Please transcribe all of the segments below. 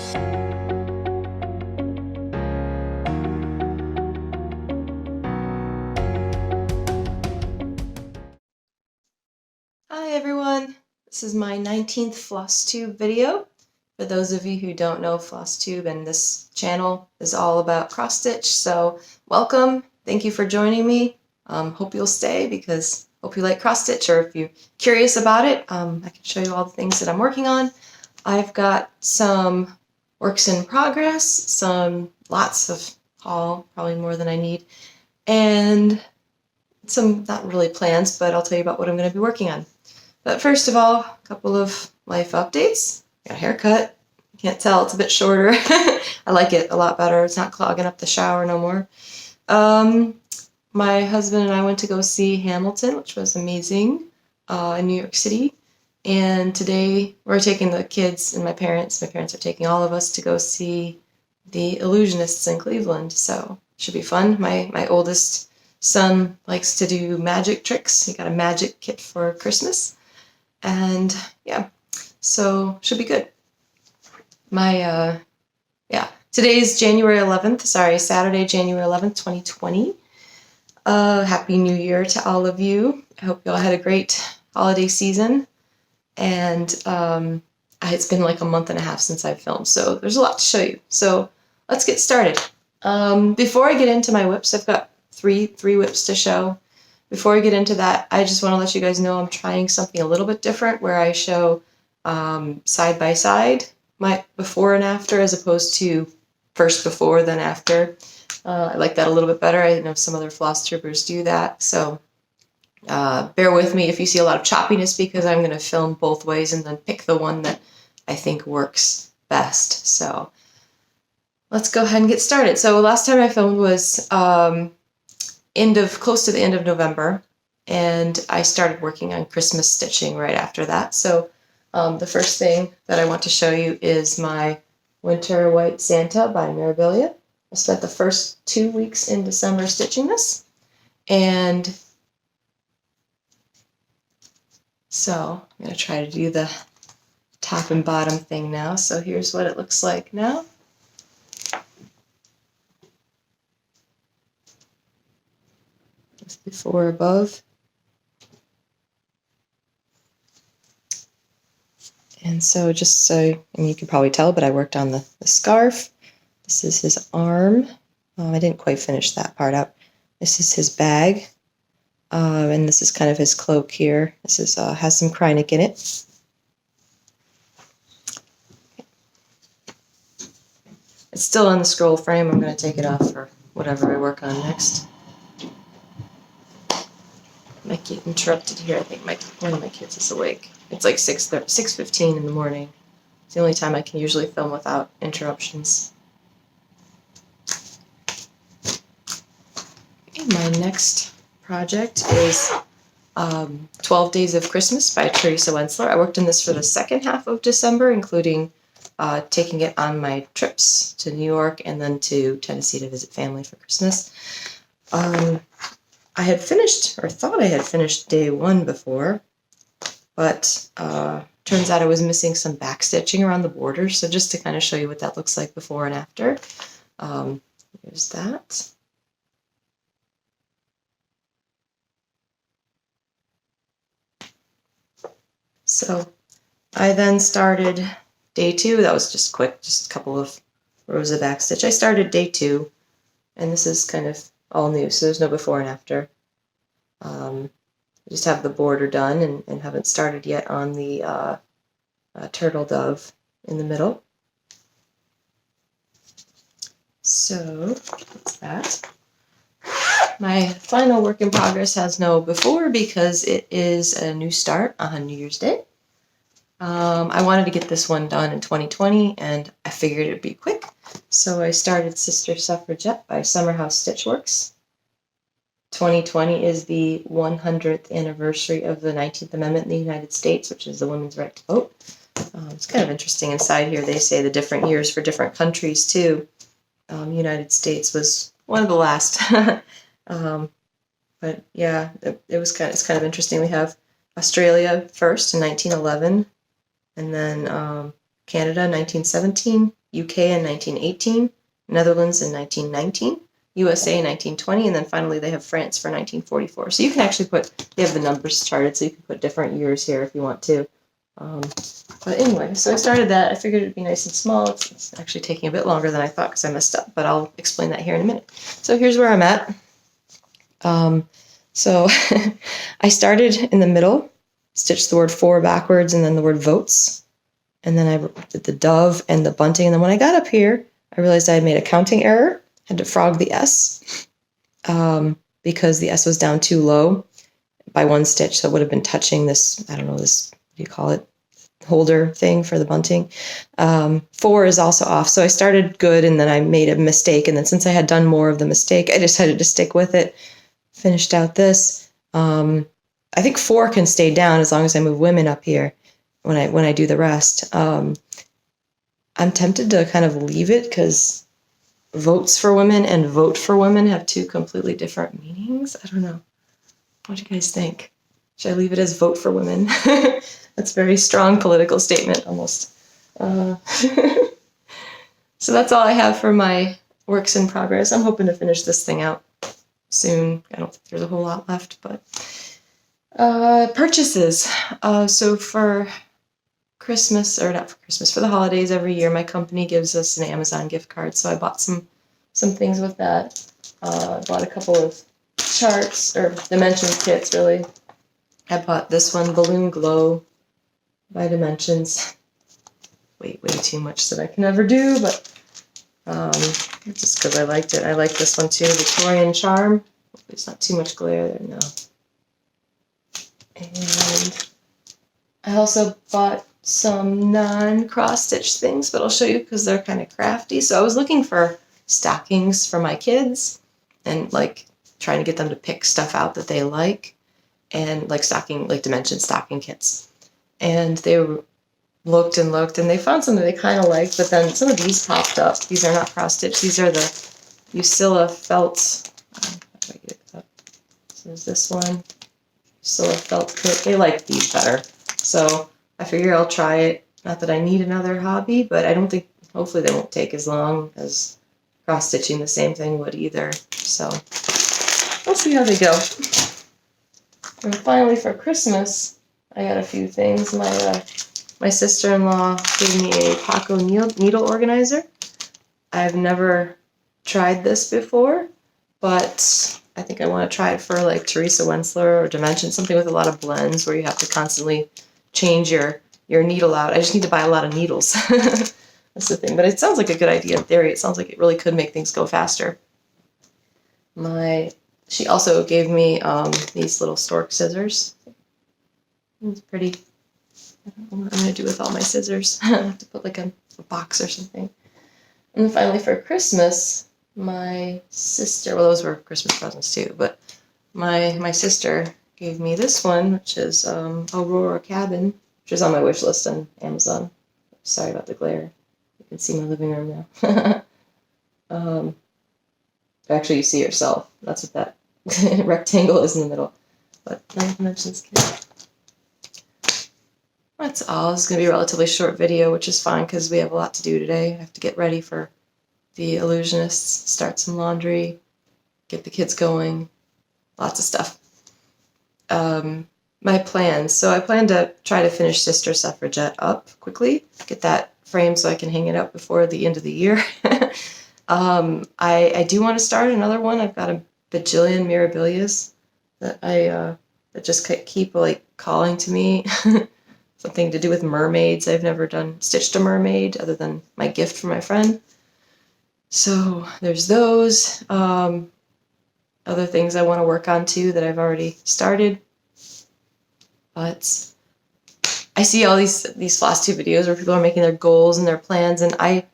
Hi everyone, this is my 19th Flosstube video. For those of you who don't know Flosstube, and this channel is all about cross stitch, so welcome, thank you for joining me. Hope you'll stay because hope you like cross stitch, or if you're curious about it, I can show you all the things that I'm working on. I've got some works in progress, lots of haul, probably more than I need, and some not really plans, but I'll tell you about what I'm going to be working on. But first of all, a couple of life updates. Got a haircut. Can't tell, it's a bit shorter. I like it a lot better. It's not clogging up the shower no more. My husband and I went to go see Hamilton, which was amazing, in New York City. And today we're taking the kids and my parents. My parents are taking all of us to go see the Illusionists in Cleveland. So it should be fun. My oldest son likes to do magic tricks. He got a magic kit for Christmas. And yeah, so should be good. Today's January 11th, Saturday, January 11th, 2020. Happy New Year to all of you. I hope you all had a great holiday season. And it's been like a month and a half since I've filmed, so there's a lot to show you. So let's get started. Before I get into my whips, I've got three whips to show. Before I get into that, I just want to let you guys know I'm trying something a little bit different where I show side by side my before and after as opposed to first before then after. I like that a little bit better. I know some other floss tubers do that, so bear with me if you see a lot of choppiness because I'm going to film both ways and then pick the one that I think works best. So let's go ahead and get started. So last time I filmed was close to the end of November, and I started working on Christmas stitching right after that. So the first thing that I want to show you is my Winter White Santa by Mirabilia. I spent the first 2 weeks in December stitching this, and so I'm going to try to do the top and bottom thing now. So here's what it looks like now. Before above. And so you can probably tell, but I worked on the scarf. This is his arm. I didn't quite finish that part out. This is his bag. And this is kind of his cloak here. This is has some Krynic in it. It's still on the scroll frame. I'm going to take it off for whatever I work on next. Might get interrupted here. I think one of my kids is awake. It's like 6:15 in the morning. It's the only time I can usually film without interruptions. Okay, my next project is 12 Days of Christmas by Teresa Wensler. I worked on this for the second half of December, including taking it on my trips to New York and then to Tennessee to visit family for Christmas. I had finished, or thought I had finished day one before, but turns out I was missing some back stitching around the border, so just to kind of show you what that looks like before and after. Here's that. So I then started day two. That was just quick, just a couple of rows of back stitch. I started day two, and this is kind of all new, so there's no before and after. I just have the border done and haven't started yet on the turtle dove in the middle. So that's that. My final work in progress has no before because it is a new start on New Year's Day. I wanted to get this one done in 2020, and I figured it'd be quick. So I started Sister Suffragette by Summerhouse Stitchworks. 2020 is the 100th anniversary of the 19th Amendment in the United States, which is the women's right to vote. It's kind of interesting inside here. They say the different years for different countries, too. United States was one of the last. But yeah, it's kind of interesting. We have Australia first in 1911, and then Canada 1917, UK in 1918, Netherlands in 1919, USA in 1920, and then finally they have France for 1944. So you can actually they have the numbers charted, so you can put different years here if you want to. But anyway, so I started that. I figured it'd be nice and small. It's actually taking a bit longer than I thought because I messed up, but I'll explain that here in a minute. So here's where I'm at. So I started in the middle, stitched the word for backwards and then the word votes. And then I did the dove and the bunting. And then when I got up here, I realized I had made a counting error. Had to frog the S because the S was down too low by one stitch. So it would have been touching this, I don't know, this, what do you call it, holder thing for the bunting. 4 is also off. So I started good and then I made a mistake. And then since I had done more of the mistake, I decided to stick with it. Finished out this. I think 4 can stay down as long as I move women up here when I do the rest. I'm tempted to kind of leave it because votes for women and vote for women have 2 completely different meanings. I don't know. What do you guys think? Should I leave it as vote for women? That's a very strong political statement almost. So that's all I have for my works in progress. I'm hoping to finish this thing out soon. I don't think there's a whole lot left, but purchases. So for Christmas, or not for Christmas, for the holidays every year, my company gives us an Amazon gift card. So I bought some things with that. I bought a couple of charts or dimensions kits, really. I bought this one, Balloon Glow by Dimensions. Way too much that I can ever do, but just because I liked it. I like this one too, Victorian Charm. There's not too much glare there, no. And I also bought some non-cross-stitch things, but I'll show you because they're kind of crafty. So I was looking for stockings for my kids and like trying to get them to pick stuff out that they like, and like dimension stocking kits. And they looked and they found something they kind of liked, but then some of these popped up. These are not cross-stitch. These are the Usilla felt. How do I get it up? So there's this one. Usilla felt kit. They like these better. So I figure I'll try it. Not that I need another hobby, but I don't think, hopefully they won't take as long as cross-stitching the same thing would either. So we'll see how they go. And finally for Christmas, I got a few things. My sister-in-law gave me a Paco needle organizer. I've never tried this before, but I think I want to try it for like Teresa Wensler or Dimension, something with a lot of blends where you have to constantly change your needle out. I just need to buy a lot of needles. That's the thing. But it sounds like a good idea in theory. It sounds like it really could make things go faster. She also gave me these little stork scissors. It's pretty. I don't know what I'm going to do with all my scissors. I have to put like a box or something. And then finally for Christmas, my sister, well, those were Christmas presents too, but my sister gave me this one, which is Aurora Cabin, which is on my wish list on Amazon. Sorry about the glare. You can see my living room now. Actually, you see yourself. That's what that rectangle is in the middle. But nice dimensions kit. That's all. This is going to be a relatively short video, which is fine because we have a lot to do today. I have to get ready for the illusionists, start some laundry, get the kids going, lots of stuff. My plans. So I plan to try to finish Sister Suffragette up quickly, get that framed so I can hang it up before the end of the year. I do want to start another one. I've got a bajillion Mirabilias that that just keep like calling to me. Something to do with mermaids. I've never stitched a mermaid other than my gift from my friend. So there's those. Other things I want to work on too that I've already started. But I see all these Flosstube videos where people are making their goals and their plans, and I'm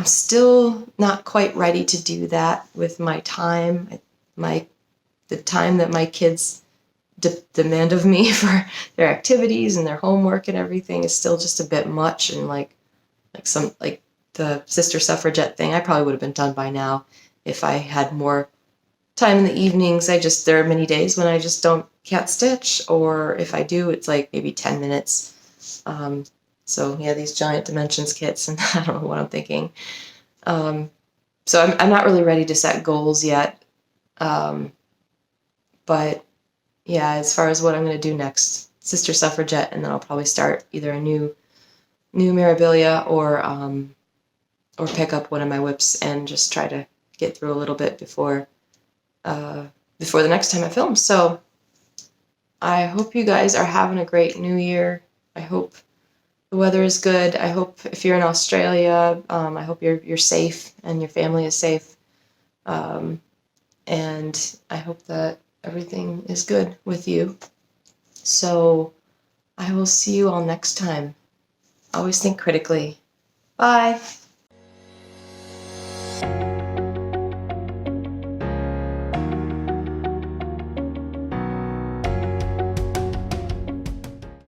still not quite ready to do that with my time. The time that my kids demand of me for their activities and their homework and everything is still just a bit much. And like the Sister Suffragette thing, I probably would have been done by now if I had more time in the evenings. There are many days when I just can't stitch, or if I do, it's like maybe 10 minutes. So yeah, these giant dimensions kits, and I don't know what I'm thinking. So I'm not really ready to set goals yet. But yeah, as far as what I'm going to do next, Sister Suffragette, and then I'll probably start either a new Mirabilia or pick up one of my whips and just try to get through a little bit before the next time I film. So I hope you guys are having a great new year. I hope the weather is good. I hope if you're in Australia, I hope you're safe and your family is safe. And I hope that everything is good with you. So I will see you all next time. Always think critically. Bye.